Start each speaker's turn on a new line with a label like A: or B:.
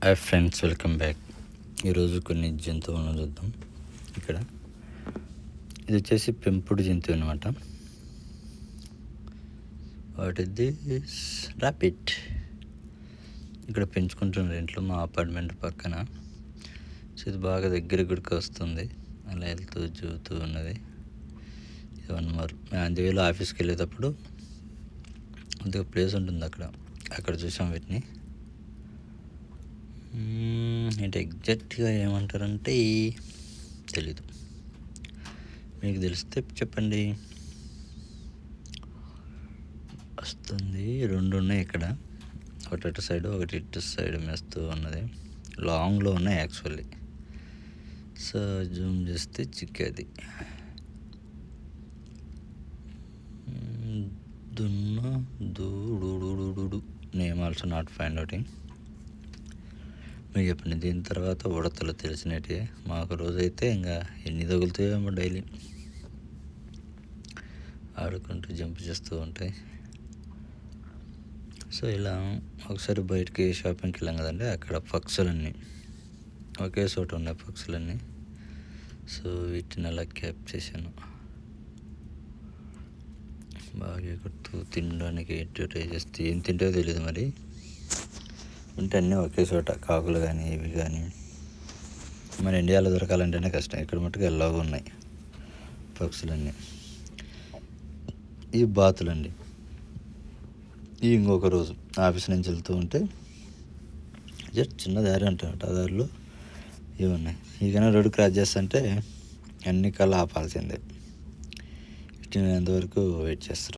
A: Hi friends, welcome back. ఈరోజు కొన్ని జంతువులను చూద్దాం. ఇక్కడ ఇది వచ్చేసి పెంపుడు జంతువు అనమాట. వాటిది ర్యాపిడ్. ఇక్కడ పెంచుకుంటున్నారు ఇంట్లో మా అపార్ట్మెంట్ పక్కన. సో ఇది బాగా దగ్గరికి వస్తుంది, అలా వెళ్తూ చూతూ ఉన్నది. ఇది 1 మోర్. మేము అంజవేలో ఆఫీస్కి వెళ్ళేటప్పుడు అంతగా ప్లేస్ ఉంటుంది అక్కడ చూసాం వీటిని. అంటే ఎగ్జాక్ట్గా ఏమంటారంటే తెలీదు, మీకు తెలిస్తే చెప్పండి. వస్తుంది, 2 ఉన్నాయి ఇక్కడ, ఒకటి అటు సైడ్ ఒకటి ఇటు సైడ్ మేస్తూ ఉన్నది. లాంగ్లో ఉన్నాయి యాక్చువల్లీ. సో జూమ్ చేస్తే చిక్కేది. దూడు name also not find outing. మీరు చెప్పండి. దీని తర్వాత ఉడతలు తెలిసినట్టే. మాకు రోజైతే ఇంకా ఎన్ని తగులుతాయేమో డైలీ. ఆడుకుంటూ జంప్ చేస్తూ ఉంటాయి. సో ఇలా ఒకసారి బయటికి షాపింగ్కి వెళ్ళాం కదండి, అక్కడ పక్షులన్నీ ఒకే చోట ఉన్నాయి పక్షులన్నీ. సో వీటిని అలా క్యాప్ చేశాను. బాగా ఎగురుతూ తినడానికి ట్రై చేస్తే ఏం తింటావో తెలియదు, మరి ఉంటే అన్నీ ఒకే చోట, కాకులు కానీ ఇవి కానీ. మన ఇండియాలో దొరకాలంటేనే కష్టం, ఇక్కడ మట్టుకు ఎలాగో ఉన్నాయి పక్షులన్నీ. ఈ బాతులండి. ఈ ఇంకొక రోజు ఆఫీస్ నుంచి వెళ్తూ ఉంటే జస్ట్ చిన్న దారి అంటారట, ఆ దారిలో ఇవి ఉన్నాయి. ఈగైనా రోడ్డు క్రాస్ చేస్తుంటే అన్ని కళ్ళు ఆపాల్సిందే. 15 వరకు వెయిట్ చేస్తారు.